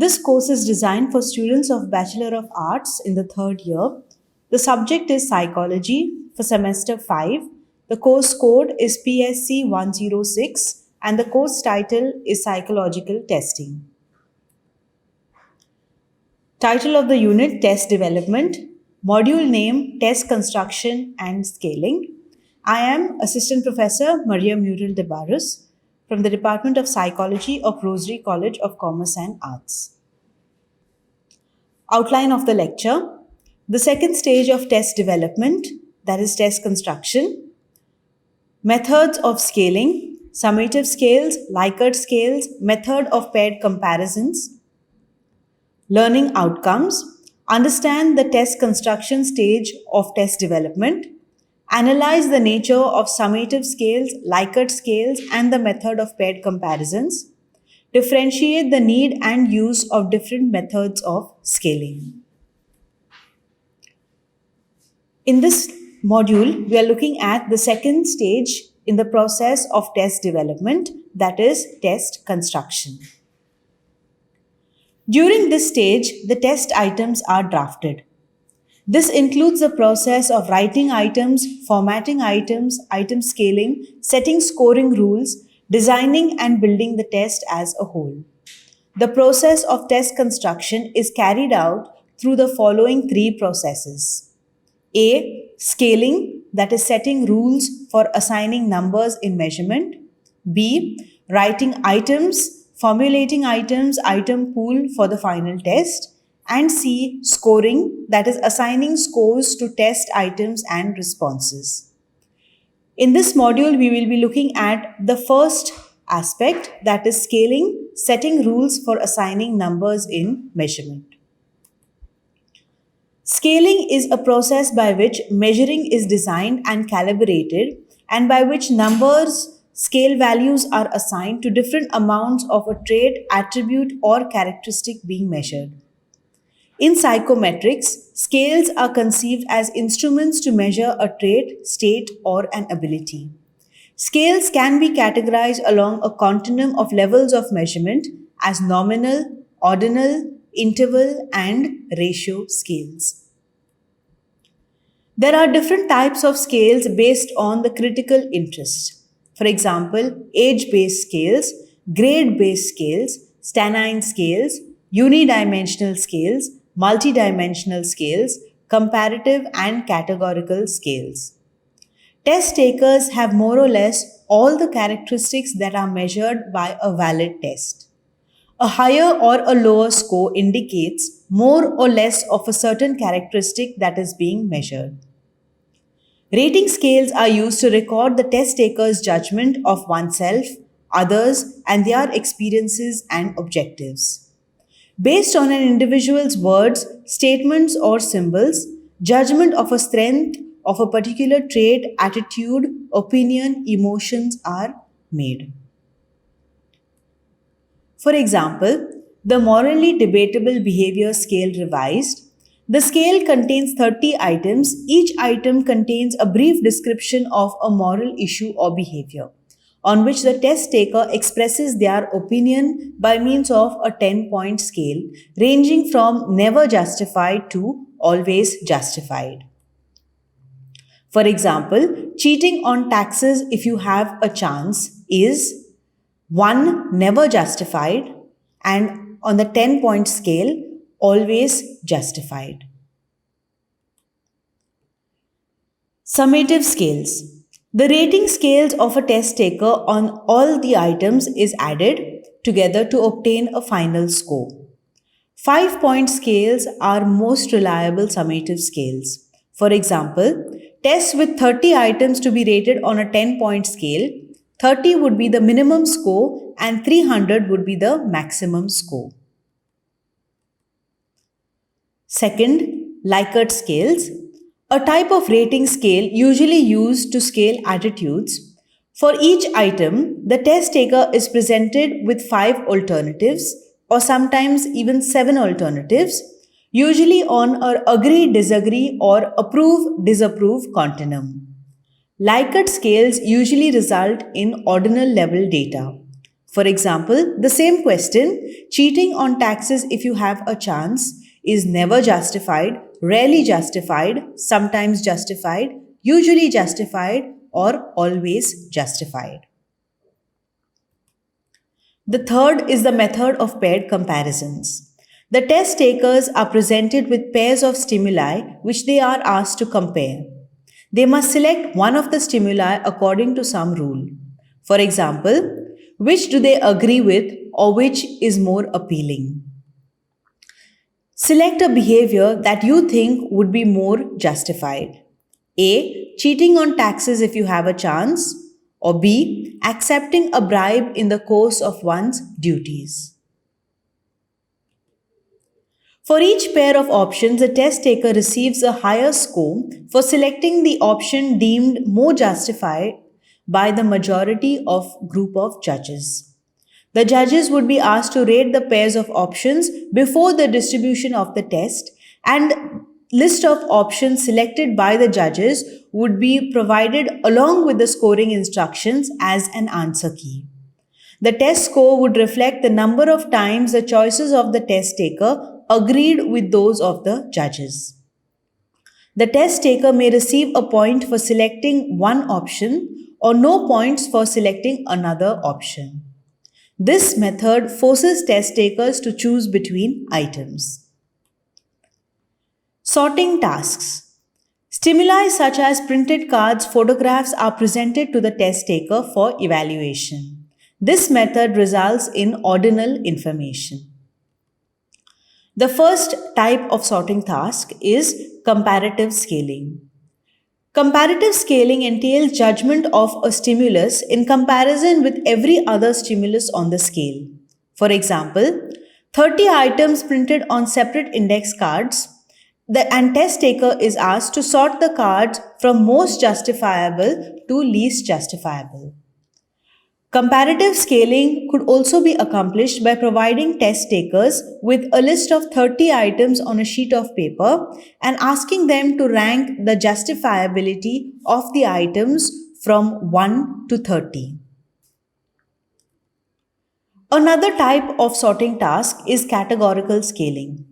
This course is designed for students of Bachelor of Arts in the third year. The subject is Psychology for semester 5. The course code is PSC 106 and the course title is Psychological Testing. Title of the unit, Test Development. Module name, Test Construction and Scaling. I am Assistant Professor Maria Muriel de Barros from the Department of Psychology of Rosary College of Commerce and Arts. Outline of the lecture. The second stage of test development, that is test construction. Methods of scaling, summative scales, Likert scales, method of paired comparisons. Learning outcomes. Understand the test construction stage of test development. Analyze the nature of summative scales, Likert scales, and the method of paired comparisons. Differentiate the need and use of different methods of scaling. In this module, we are looking at the second stage in the process of test development, that is test construction. During this stage, the test items are drafted. This includes the process of writing items, formatting items, item scaling, setting scoring rules, designing and building the test as a whole. The process of test construction is carried out through the following three processes. A. Scaling, that is setting rules for assigning numbers in measurement. B. Writing items, formulating items, item pool for the final test. And C. Scoring, that is assigning scores to test items and responses. In this module, we will be looking at the first aspect, that is scaling, setting rules for assigning numbers in measurement. Scaling is a process by which measuring is designed and calibrated and by which numbers, scale values are assigned to different amounts of a trait, attribute, or characteristic being measured. In psychometrics, scales are conceived as instruments to measure a trait, state, or an ability. Scales can be categorized along a continuum of levels of measurement as nominal, ordinal, interval, and ratio scales. There are different types of scales based on the critical interest. For example, age-based scales, grade-based scales, Stanine scales, unidimensional scales, multidimensional scales, comparative and categorical scales. Test takers have more or less all the characteristics that are measured by a valid test. A higher or a lower score indicates more or less of a certain characteristic that is being measured. Rating scales are used to record the test taker's judgment of oneself, others, and their experiences and objectives. Based on an individual's words, statements, or symbols, judgment of a strength of a particular trait, attitude, opinion, emotions are made. For example, the Morally Debatable Behavior Scale Revised. The scale contains 30 items. Each item contains a brief description of a moral issue or behavior, on which the test taker expresses their opinion by means of a 10-point scale, ranging from never justified to always justified. For example, cheating on taxes if you have a chance is 1. Never justified, and on the 10-point scale, always justified. Summative scales. The rating scales of a test taker on all the items is added together to obtain a final score. 5-point scales are most reliable summative scales. For example, tests with 30 items to be rated on a 10-point scale, 30 would be the minimum score and 300 would be the maximum score. Second, Likert scales, a type of rating scale usually used to scale attitudes. For each item, the test taker is presented with 5 alternatives or sometimes even 7 alternatives, usually on a agree-disagree or approve-disapprove continuum. Likert scales usually result in ordinal level data. For example, the same question, cheating on taxes if you have a chance, is never justified, rarely justified, sometimes justified, usually justified, or always justified. The third is the method of paired comparisons. The test takers are presented with pairs of stimuli which they are asked to compare. They must select one of the stimuli according to some rule. For example, which do they agree with or which is more appealing? Select a behavior that you think would be more justified. A. Cheating on taxes if you have a chance. Or B. Accepting a bribe in the course of one's duties. For each pair of options, the test taker receives a higher score for selecting the option deemed more justified by the majority of group of judges. The judges would be asked to rate the pairs of options before the distribution of the test, and list of options selected by the judges would be provided along with the scoring instructions as an answer key. The test score would reflect the number of times the choices of the test taker agreed with those of the judges. The test taker may receive a point for selecting one option or no points for selecting another option. This method forces test takers to choose between items. Sorting tasks. Stimuli such as printed cards, photographs are presented to the test taker for evaluation. This method results in ordinal information. The first type of sorting task is comparative scaling. Comparative scaling entails judgment of a stimulus in comparison with every other stimulus on the scale. For example, 30 items printed on separate index cards. The test taker is asked to sort the cards from most justifiable to least justifiable. Comparative scaling could also be accomplished by providing test takers with a list of 30 items on a sheet of paper and asking them to rank the justifiability of the items from 1 to 30. Another type of sorting task is categorical scaling.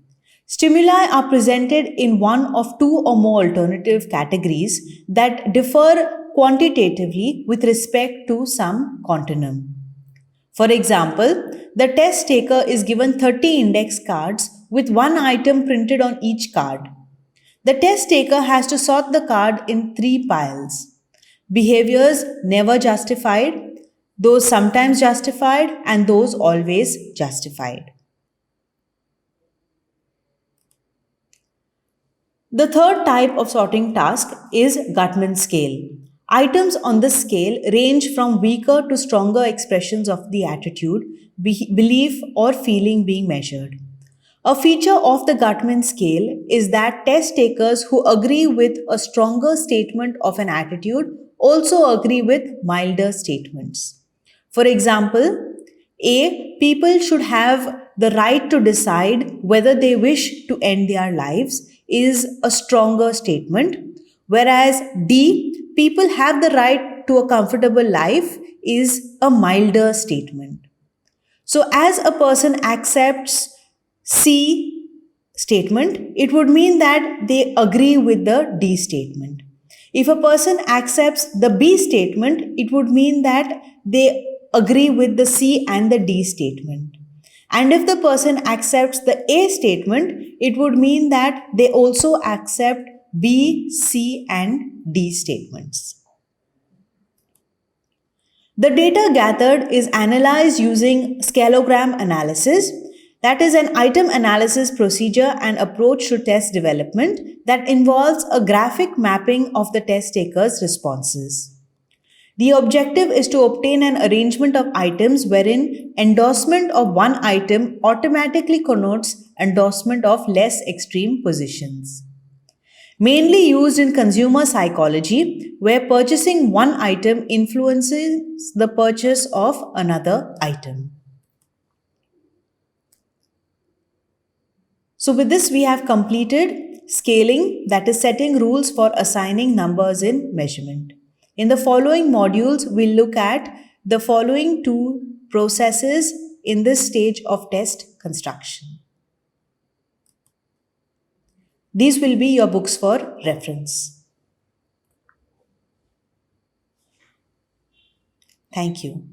Stimuli are presented in one of two or more alternative categories that differ quantitatively with respect to some continuum. For example, the test taker is given 30 index cards with one item printed on each card. The test taker has to sort the card in 3 piles. Behaviors never justified, those sometimes justified, and those always justified. The third type of sorting task is Gutmann scale. Items on this scale range from weaker to stronger expressions of the attitude, belief, or feeling being measured. A feature of the Gutmann scale is that test takers who agree with a stronger statement of an attitude also agree with milder statements. For example, A. People should have the right to decide whether they wish to end their lives is a stronger statement, whereas D. People have the right to a comfortable life is a milder statement. So, as a person accepts C statement, it would mean that they agree with the D statement. If a person accepts the B statement, it would mean that they agree with the C and the D statement. And if the person accepts the A statement, it would mean that they also accept B, C, and D statements. The data gathered is analyzed using scaleogram analysis, that is an item analysis procedure and approach to test development that involves a graphic mapping of the test taker's responses. The objective is to obtain an arrangement of items wherein endorsement of one item automatically connotes endorsement of less extreme positions. Mainly used in consumer psychology, where purchasing one item influences the purchase of another item. So with this, we have completed scaling, that is setting rules for assigning numbers in measurement. In the following modules, we'll look at the following two processes in this stage of test construction. These will be your books for reference. Thank you.